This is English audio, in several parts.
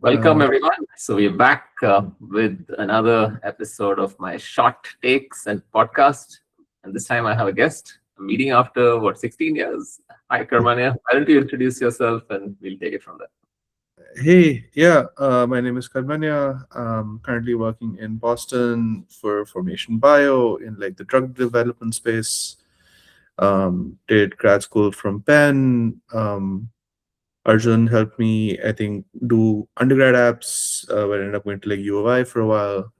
Welcome, Um, everyone. So, we're back with another episode of my short takes and podcast. And this time I have a guest, a meeting after 16 years. Hi, Karmanya. Why don't you introduce yourself and we'll take it from there? my name is Karmanya. I'm currently working in Boston for Formation Bio in like the drug development space. Did grad school from Penn. Arjun helped me, I think, do undergrad apps. Where I ended up going to like U of I for a while.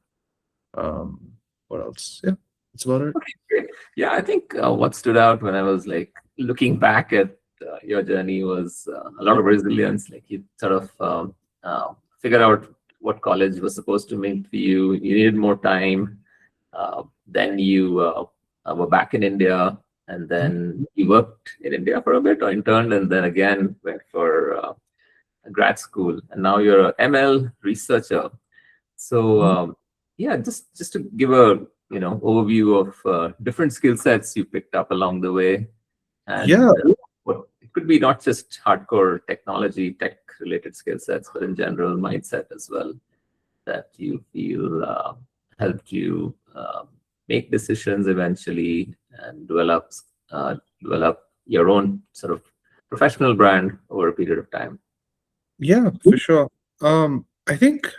What else? Yeah, that's about it. Okay, great. Yeah, I think what stood out when I was like looking back at your journey was a lot of resilience. Like you sort of figured out what college was supposed to mean for you. You needed more time. Then you were back in India, and then you worked in India for a bit or interned, and then again went for grad school. And now you're a ML researcher. So Mhm. yeah, just to give a overview of different skill sets you picked up along the way, Yeah, and what it could be not just hardcore technology, tech related skill sets, but in general mindset as well that you feel helped you make decisions eventually and develop your own sort of professional brand over a period of time. yeah, for sure. I think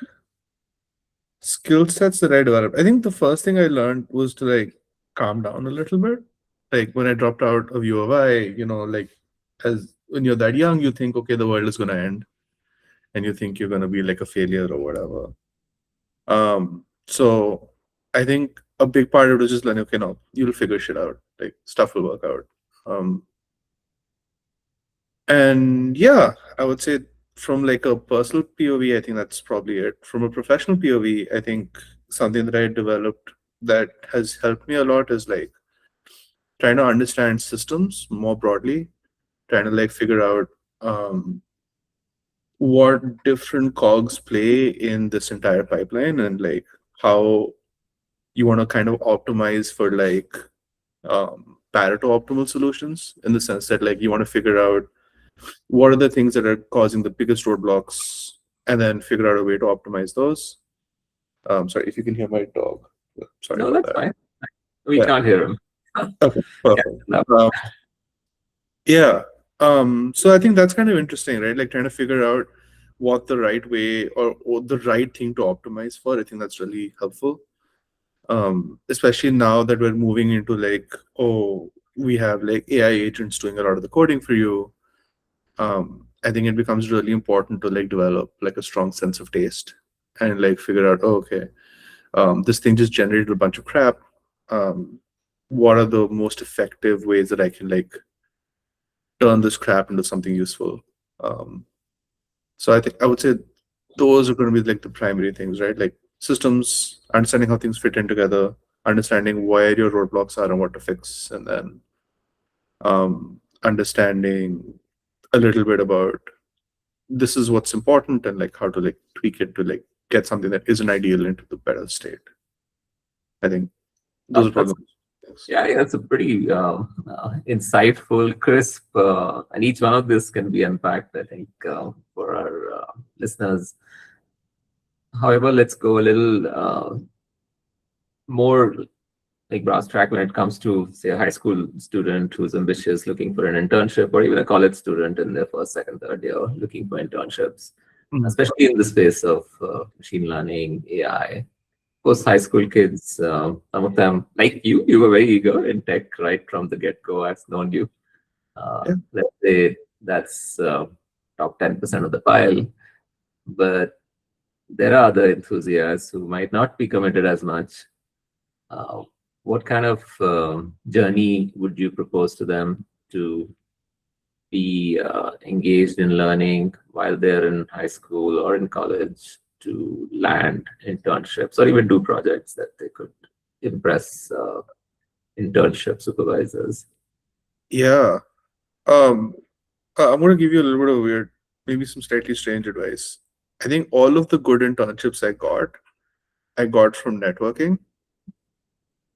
skill sets that I developed. I think the first thing I learned was to like calm down a little bit. Like when I dropped out of U of I, like as when you're that young, you think, okay, the world is gonna end, and you think you're gonna be like a failure or whatever. So I think a big part of it was just learning, okay, no, you'll figure shit out. Like stuff will work out. Um, and yeah, I would say from like a personal POV, I think that's probably it. From a professional POV, I think something that I developed that has helped me a lot is like trying to understand systems more broadly, trying to like figure out um, what different cogs play in this entire pipeline and like how you want to kind of optimize for like Pareto optimal solutions in the sense that like you want to figure out what are the things that are causing the biggest roadblocks and then figure out a way to optimize those. Sorry if you can hear my dog. Sorry No, about that's that. fine. We Yeah. can't hear him. Okay. Yeah, Perfect. no. Yeah. So I think that's kind of interesting, right? Like trying to figure out what the right way or the right thing to optimize for. I think that's really helpful. Especially now that we're moving into like, oh, we have like AI agents doing a lot of the coding for you. I think it becomes really important to like develop like a strong sense of taste and like figure out, oh, okay, this thing just generated a bunch of crap. Um, what are the most effective ways that I can like turn this crap into something useful? Um, so I think I would say those are going to be like the primary things, right? Like systems, understanding how things fit in together, understanding where your roadblocks are and what to fix, and then understanding a little bit about this is what's important and like how to like tweak it to like get something that isn't ideal into the better state. I think those are That's probably my things. yeah, I think that's a pretty insightful, crisp, and each one of this can be unpacked, I think, for our listeners. However, let's go a little more like brass track when it comes to, say, a high school student who's ambitious, looking for an internship, or even a college student in their first, second, third year looking for internships, Mhm. especially in the space of machine learning, AI. Most high school kids, some of them, like you were very eager in tech right from the get go. I've known you. Yeah. Let's say that's top 10% of the pile. But there are other enthusiasts who might not be committed as much. Uh, what kind of journey would you propose to them to be engaged in learning while they're in high school or in college to land internships or even do projects that they could impress internship supervisors? Yeah. Um, I'm going to give you a little bit of weird, maybe some slightly strange advice. I think all of the good internships I got from networking.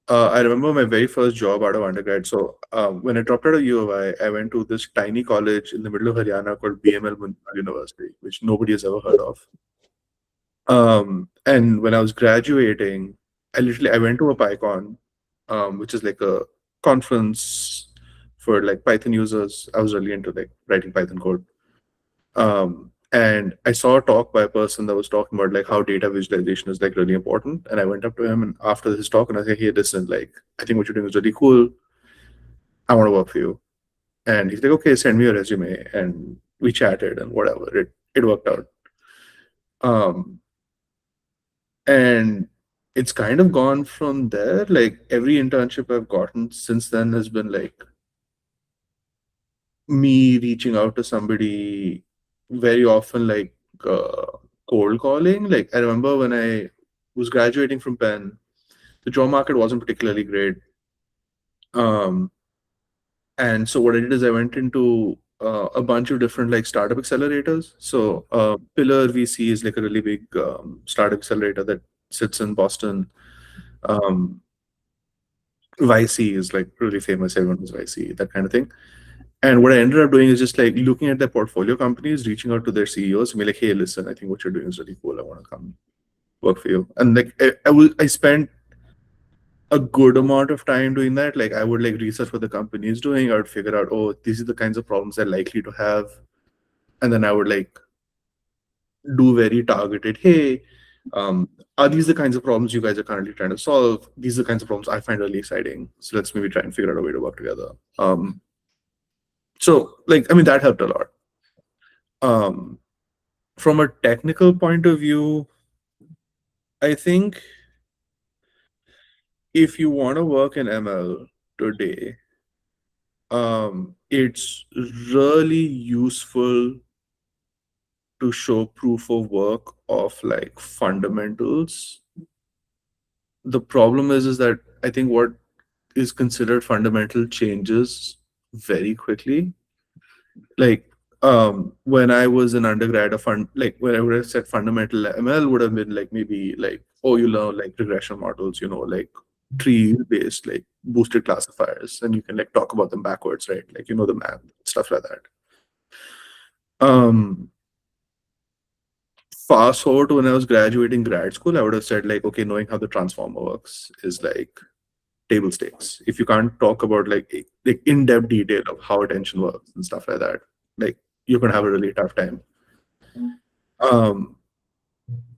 I remember my very first job out of undergrad. So when I dropped out of U of I went to this tiny college in the middle of Haryana called BML University, which nobody has ever heard of. And when I was graduating, I went to a PyCon, which is like a conference for like Python users. I was really into like writing Python code. And I saw a talk by a person that was talking about like how data visualization is like really important. And I went up to him and after his talk and I said, hey, listen, like I think what you're doing is really cool. I want to work for you. And he's like, okay, send me your resume. And we chatted and whatever. It worked out. Um, and it's kind of gone from there. Like every internship I've gotten since then has been like me reaching out to somebody, very often like cold calling. Like I remember when I was graduating from Penn, the job market wasn't particularly great. Um, and so what I did is I went into a bunch of different like startup accelerators. So Pillar VC is like a really big startup accelerator that sits in Boston. Um, YC is like really famous. Everyone knows YC, that kind of thing. And what I ended up doing is just like looking at their portfolio companies, reaching out to their CEOs, and be like, "Hey, listen, I think what you're doing is really cool. I want to come work for you." And like I spent a good amount of time doing that. Like I would like research what the company is doing. I would figure out, oh, these are the kinds of problems they're likely to have, and then I would like do very targeted. Hey, are these the kinds of problems you guys are currently trying to solve? These are the kinds of problems I find really exciting. So let's maybe try and figure out a way to work together. So like I mean that helped a lot. Um, from a technical point of view, I think if you want to work in ML today, it's really useful to show proof of work of like fundamentals. The problem is that I think what is considered fundamental changes very quickly. Like when I was an undergrad, a fund like when I would have said fundamental ML would have been like maybe like, oh, you learn like regression models, like tree based like boosted classifiers, and you can like talk about them backwards, right? Like the math, stuff like that. Um Fast forward to when I was graduating grad school, I would have said like, okay, knowing how the transformer works is like table stakes. If you can't talk about like in-depth detail of how attention works and stuff like that, like you're gonna have a really tough time. Um,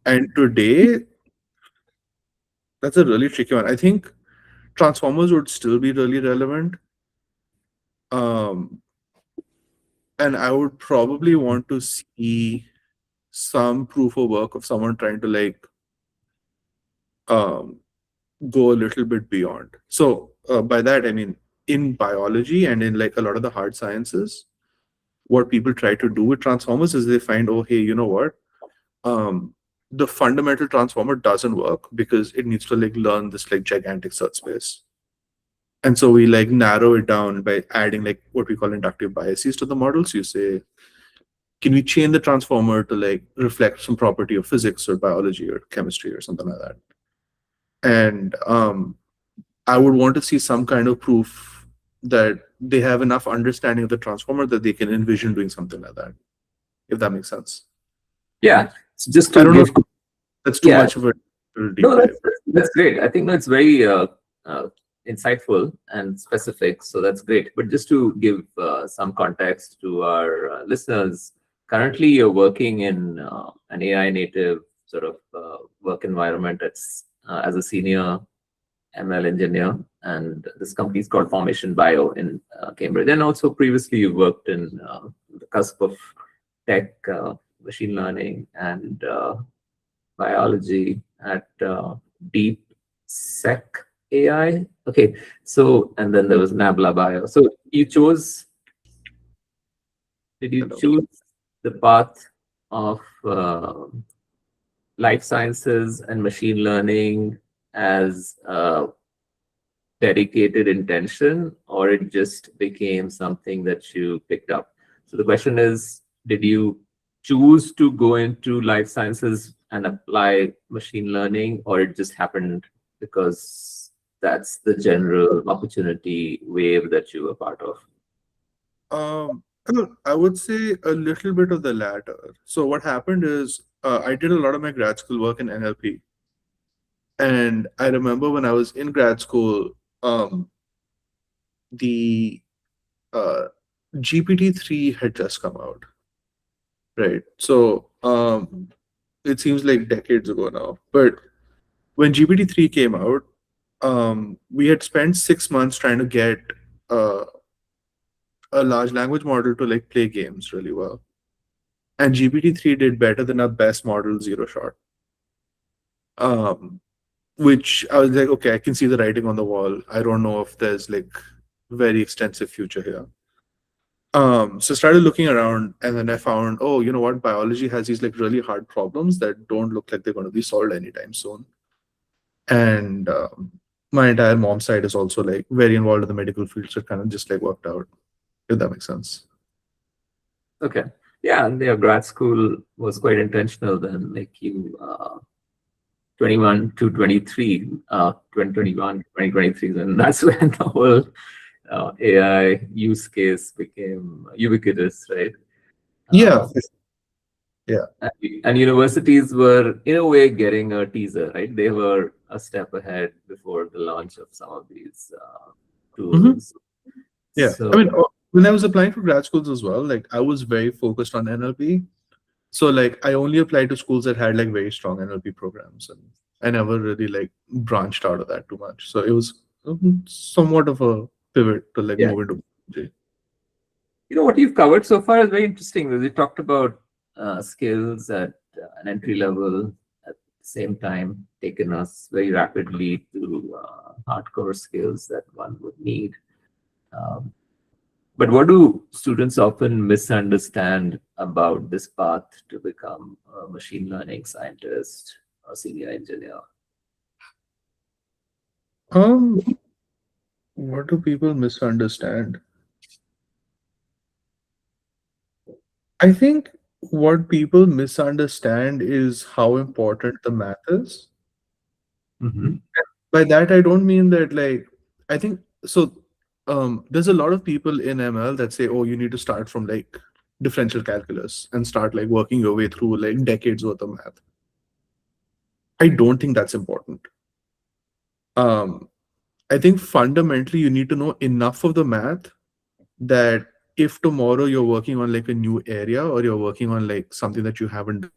and today, that's a really tricky one. I think transformers would still be really relevant. Um, and I would probably want to see some proof of work of someone trying to like um, go a little bit beyond. So by that I mean in biology and in like a lot of the hard sciences, what people try to do with transformers is they find, oh, hey, you know what? The fundamental transformer doesn't work because it needs to like learn this like gigantic search space. And so we like narrow it down by adding like what we call inductive biases to the models. You say, can we chain the transformer to like reflect some property of physics or biology or chemistry or something like that? And I would want to see some kind of proof that they have enough understanding of the transformer that they can envision doing something like that, if that makes sense. Yeah. So just I to don't know give, if that's too yeah, much of a deep no, dive. that's great. I think that's very insightful and specific. So that's great. But just to give some context to our listeners, currently you're working in an AI native sort of work environment as a senior ML engineer, and this company is called Formation Bio in Cambridge. And also previously you worked in the cusp of tech, machine learning, and biology at Deep Sec AI. Okay, so and then there was Nabla Bio. So did you Hello. choose the path of life sciences and machine learning as dedicated intention, or it just became something that you picked up? So the question is, did you choose to go into life sciences and apply machine learning, or it just happened because that's the general opportunity wave that you were part of? I would say a little bit of the latter. So what happened is I did a lot of my grad school work in NLP, and I remember when I was in grad school, the uh, GPT-3 had just come out, right? So it seems like decades ago now. But when GPT-3 came out, we had spent 6 months trying to get uh, a large language model to like play games really well. And GPT-3 did better than our best model, Zero Shot. Um, which I was like, okay, I can see the writing on the wall. I don't know if there's like very extensive future here. So started looking around, and then I found, oh, you know what? Biology has these like really hard problems that don't look like they're going to be solved anytime soon. And my entire mom side is also like very involved in the medical field, so it kind of just like worked out, if that makes sense. Okay. Yeah, and your grad school was quite intentional then, like you 21 to 23, 2021, 2023, and that's when the whole AI use case became ubiquitous, right? Yeah, yeah, And universities were, in a way, getting a teaser, right? They were a step ahead before the launch of some of these hmm tools. yeah. So, When I was applying for grad schools as well, like I was very focused on NLP. So like I only applied to schools that had like very strong NLP programs, and I never really like branched out of that too much. So it was somewhat of a pivot to like yeah, move into biology. what you've covered so far is very interesting. Because you talked about skills at an entry level, at the same time, taken us very rapidly to hardcore skills that one would need. Um, But what do students often misunderstand about this path to become a machine learning scientist or senior engineer? Um, what do people misunderstand? I think what people misunderstand is how important the math is. Mhm. By that, I don't mean that like I think so. There's a lot of people in ML that say, "Oh, you need to start from like differential calculus and start like working your way through like decades worth of math." I don't think that's important. Um, I think fundamentally you need to know enough of the math that if tomorrow you're working on like a new area or you're working on like something that you haven't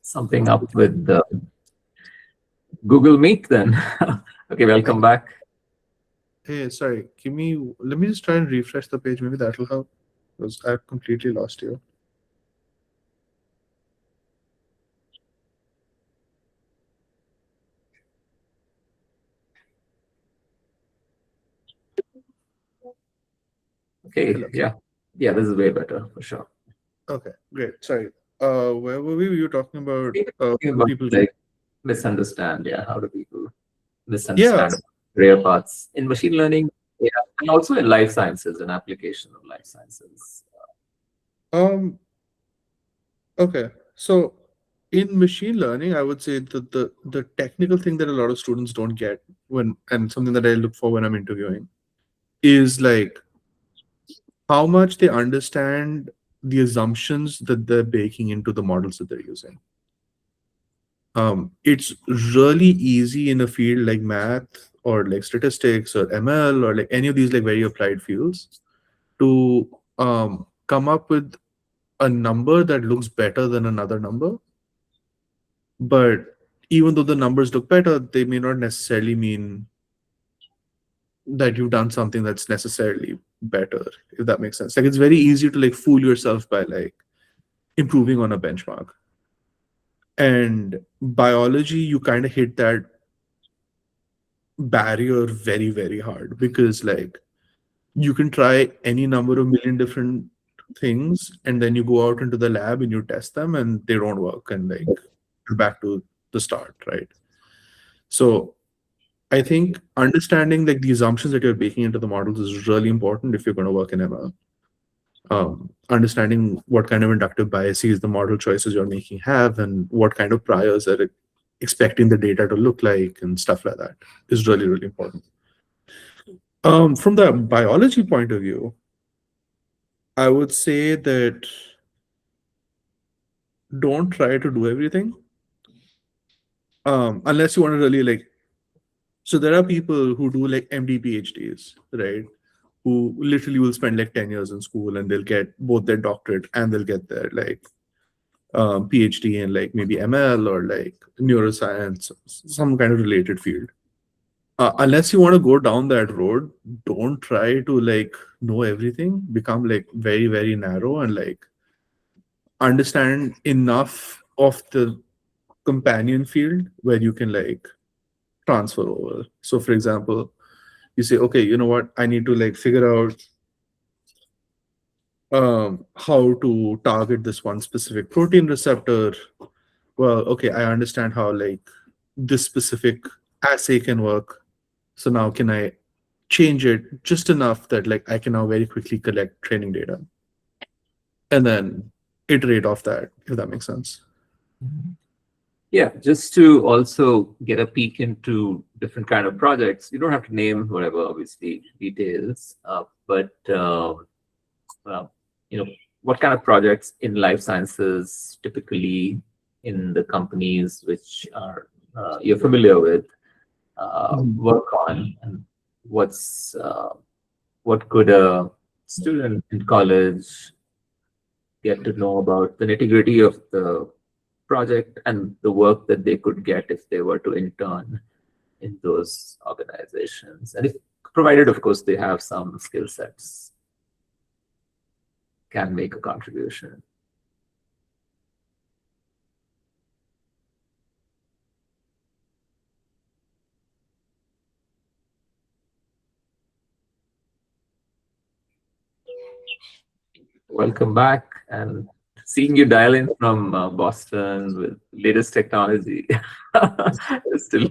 Something up with the Google Meet then. Okay, welcome done. back. Hey, sorry, let me just try and refresh the page. Maybe that'll help. Because I've completely lost you. Okay, Hello. yeah. Yeah, this is way better for sure. Okay, great. Sorry. Where were we? You were talking about We were talking what do about people? like misunderstand, yeah, how do people Yeah. misunderstand career paths in machine learning, yeah, and also in life sciences and application of life sciences. Um. Okay. So in machine learning, I would say that the technical thing that a lot of students don't get when and something that I look for when I'm interviewing is like how much they understand the assumptions that they're baking into the models that they're using. It's really easy in a field like math or like statistics or ML or like any of these like very applied fields to come up with a number that looks better than another number. But even though the numbers look better, they may not necessarily mean that you've done something that's necessarily better, if that makes sense. Like it's very easy to like fool yourself by like improving on a benchmark. And biology, you kind of hit that barrier very, very hard because like you can try any number of million different things and then you go out into the lab and you test them and they don't work and like you're back to the start, right? So I think understanding like the assumptions that you're baking into the models is really important if you're going to work in ML. Understanding what kind of inductive biases the model choices you're making have, and what kind of priors are expecting the data to look like, and stuff like that is really, really important. From the biology point of view, I would say that don't try to do everything, unless you want to really like. So there are people who do like MD PhDs, right? Who literally will spend like 10 years in school, and they'll get both their doctorate and they'll get their like PhD in like maybe ML or like neuroscience, some kind of related field. Unless you want to go down that road, don't try to like know everything. Become like very, very narrow and like understand enough of the companion field where you can like transfer over. So, for example, you say, okay, you know what? I need to like figure out how to target this one specific protein receptor. Well, okay, I understand how like this specific assay can work. So now can I change it just enough that like I can now very quickly collect training data and then iterate off that, if that makes sense. Yeah, just to also get a peek into different kind of projects. You don't have to name whatever, obviously, details, but you know, what kind of projects in life sciences typically in the companies which are you're familiar with work on, and what could a student in college get to know about the nitty-gritty of the project and the work that they could get if they were to intern in those organizations, and if provided, of course, they have some skill sets, can make a contribution. Welcome back, and seeing you dial in from Boston with latest technology. Still,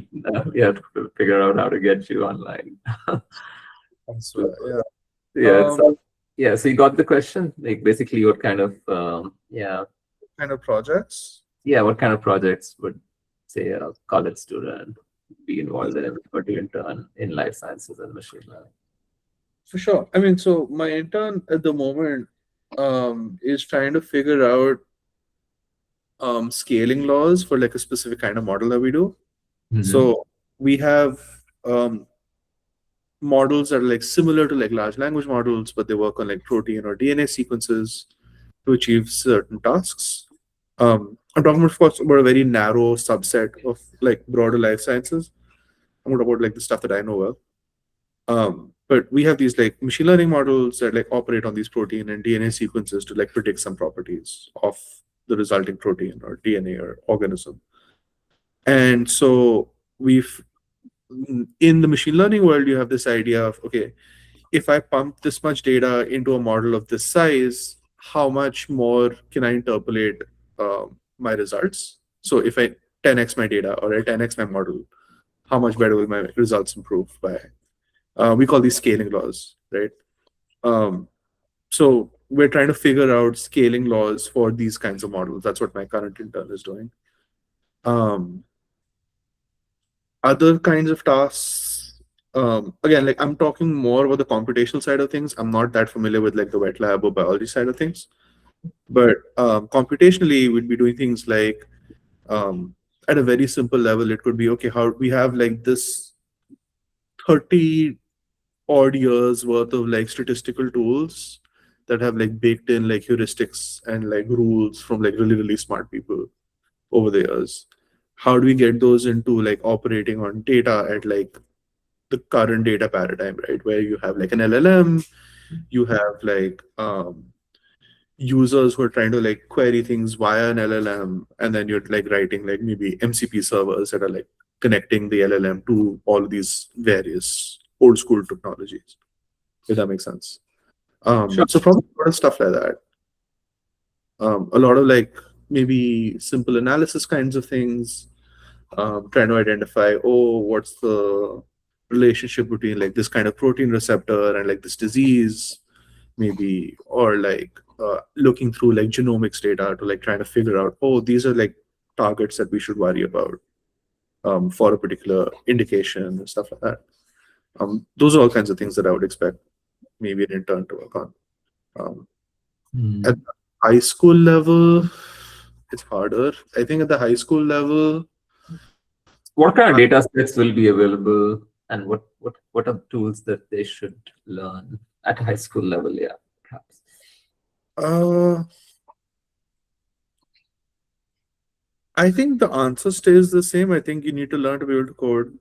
we have to figure out how to get you online. Yeah. Yeah, so, yeah. So you got the question, like basically, what kind of Kind of projects. what kind of projects would say a college student be involved in if they were to intern in life sciences and machine learning? For sure. I mean, so my intern at the moment is trying to figure out scaling laws for like a specific kind of model that we do. So we have models that are like similar to like large language models, but they work on like protein or DNA sequences to achieve certain tasks. I'm talking, of course, about a very narrow subset of like broader life sciences. I'm talking about like the stuff that I know well. But we have these like machine learning models that like operate on these protein and DNA sequences to like predict some properties of the resulting protein or DNA or organism. And so we've in the machine learning world, you have this idea of, okay, if I pump this much data into a model of this size, how much more can I interpolate my results? So if I 10x my data or I 10x my model, how much better will my results improve by? We call these scaling laws, right? So we're trying to figure out scaling laws for these kinds of models. That's what my current intern is doing. Other kinds of tasks, again, like I'm talking more about the computational side of things. I'm not that familiar with like the wet lab or biology side of things. But computationally, we'd be doing things like at a very simple level, it could be, okay, how we have like this 30 odd years worth of like statistical tools that have like baked in like heuristics and like rules from like really, really smart people over the years. How do we get those into like operating on data at like the current data paradigm, right? Where you have like an LLM, you have like users who are trying to like query things via an LLM, and then you're like writing like maybe MCP servers that are like connecting the LLM to all these various old school technologies, if that makes sense. Sure. So probably a lot of stuff like that. A lot of like maybe simple analysis kinds of things. trying to identify, oh, what's the relationship between like this kind of protein receptor and like this disease, maybe, or like looking through like genomics data to like trying to figure out, oh, these are like targets that we should worry about for a particular indication and stuff like that. Those are all kinds of things that I would expect maybe an intern to work on. At the high school level, it's harder. I think at the high school level, What kind of data sets will be available, and what are the tools that they should learn at high school level? Yeah, perhaps. uh, I think the answer stays the same. I think you need to learn to be able to code.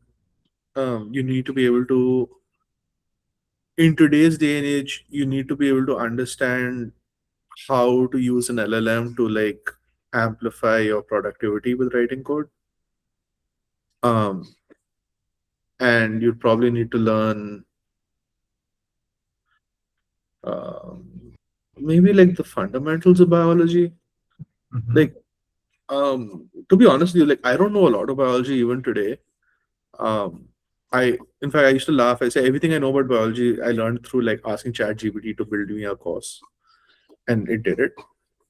You need to be able to, in today's day and age, you need to be able to understand how to use an LLM to like amplify your productivity with writing code. Um, and you probably need to learn maybe like the fundamentals of biology. Mhm. Like, to be honest with you, like I don't know a lot of biology even today. Um, in fact, I used to laugh. I say everything I know about biology, I learned through like asking ChatGPT to build me a course, and it did it.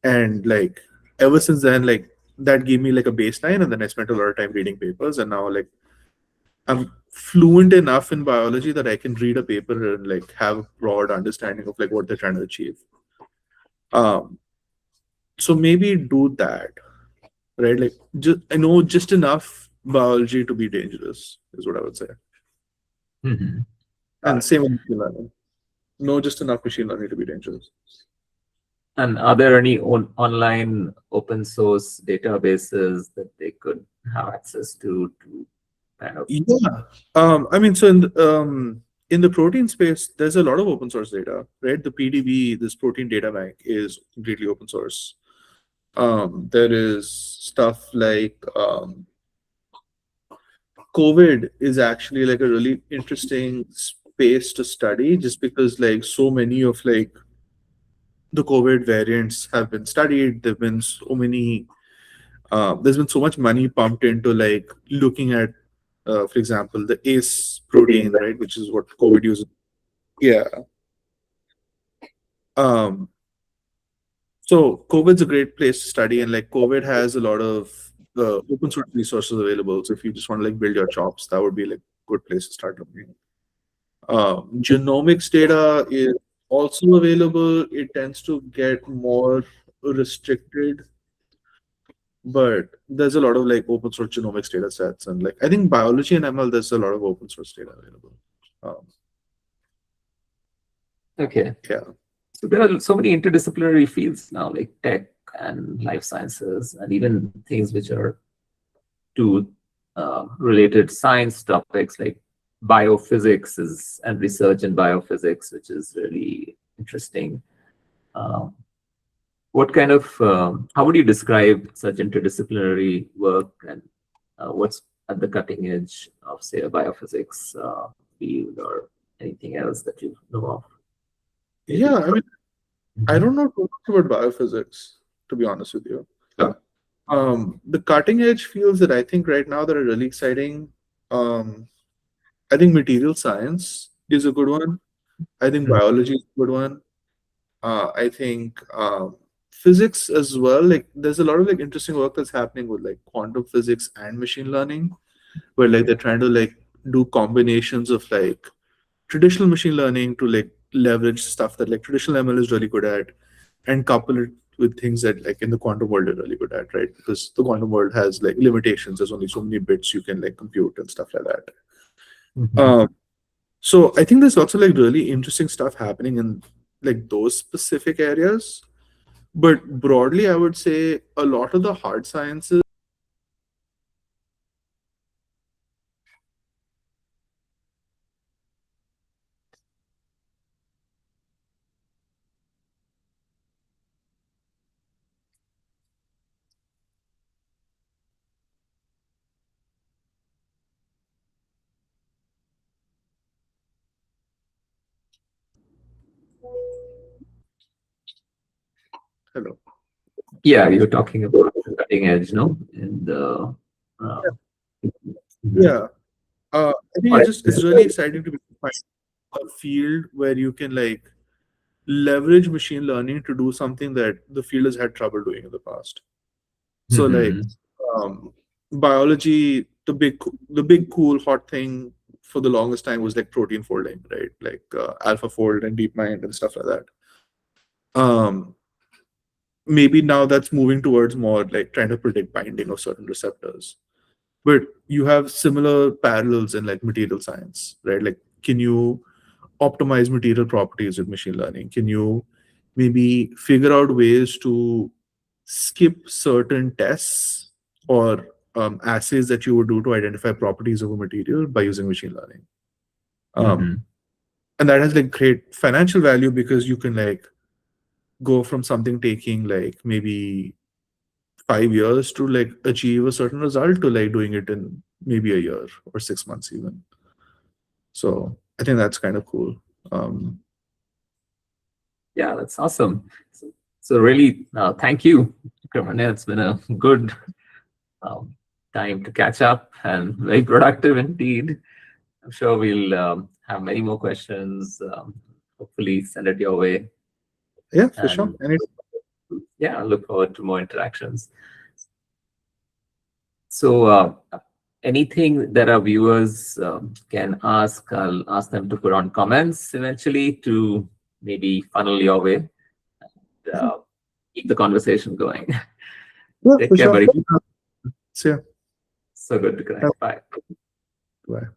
And like ever since then, like that gave me like a baseline, and then I spent a lot of time reading papers, and now like I'm fluent enough in biology that I can read a paper and like have a broad understanding of like what they're trying to achieve. Um, so maybe do that, right? Like just I know just enough biology to be dangerous is what I would say. Mhm. Got And it. same with machine learning. Know just enough machine learning to be dangerous. And are there any online open source databases that they could have access to kind of? Yeah. I mean, so in the protein space, there's a lot of open source data, right? The PDB, this protein data bank, is completely open source. There is stuff like COVID is actually like a really interesting space to study, just because like so many of like the COVID variants have been studied. There've been so many. There's been so much money pumped into like looking at, for example, the ACE protein, right, which is what COVID uses. Yeah. Um, so COVID's a great place to study, and like COVID has a lot of open source resources available. So if you just want to like build your chops, that would be like a good place to start looking. Genomics data is also available. It tends to get more restricted, but there's a lot of like open source genomics data sets, and like I think biology and ML, there's a lot of open source data available. Um, Okay. yeah. So there are so many interdisciplinary fields now, like tech and life sciences, and even things which are to related science topics like biophysics and research in biophysics, which is really interesting. Um, what kind of, how would you describe such interdisciplinary work, and what's at the cutting edge of, say, a biophysics field or anything else that you know of? Yeah, Maybe. I mean, I Mhm. don't know too much about biophysics, to be honest with you. Sure. The cutting edge fields that I think right now that are really exciting, um, I think material science is a good one. I think Mhm. biology is a good one. I think physics as well. Like, there's a lot of like interesting work that's happening with like quantum physics and machine learning, where like they're trying to like do combinations of like traditional machine learning to like leverage stuff that like traditional ML is really good at, and couple it with things that like in the quantum world are really good at, right? Because the quantum world has like limitations. There's only so many bits you can like compute and stuff like that. Mhm. Um, so I think there's also like really interesting stuff happening in like those specific areas. But broadly, I would say a lot of the hard sciences. Hello. Yeah, you're talking about the cutting edge, no? And uh, Mhm. Yeah. I think All right. it's really exciting to find a field where you can like leverage machine learning to do something that the field has had trouble doing in the past. So like Mhm. biology, the big cool hot thing for the longest time was like protein folding, right? Like AlphaFold and DeepMind and stuff like that. Um, Maybe now that's moving towards more like trying to predict binding of certain receptors. But you have similar parallels in like material science, right? Like, can you optimize material properties with machine learning? Can you maybe figure out ways to skip certain tests or assays that you would do to identify properties of a material by using machine learning? Um, Mhm. and that has like great financial value because you can like go from something taking like maybe 5 years to like achieve a certain result to like doing it in maybe a year or 6 months even. So I think that's kind of cool. Um, Yeah, that's awesome. So really, thank you, Karmanya. It's been a good um, time to catch up and very productive indeed. I'm sure we'll have many more questions. Hopefully, send it your way. yeah, for sure. And yeah, I look forward to more interactions. So, anything that our viewers can ask, I'll ask them to put on comments eventually to maybe funnel your way, uh, keep the conversation going. Yeah, Take for care, sure. buddy. So yeah, So good to connect. Bye. bye.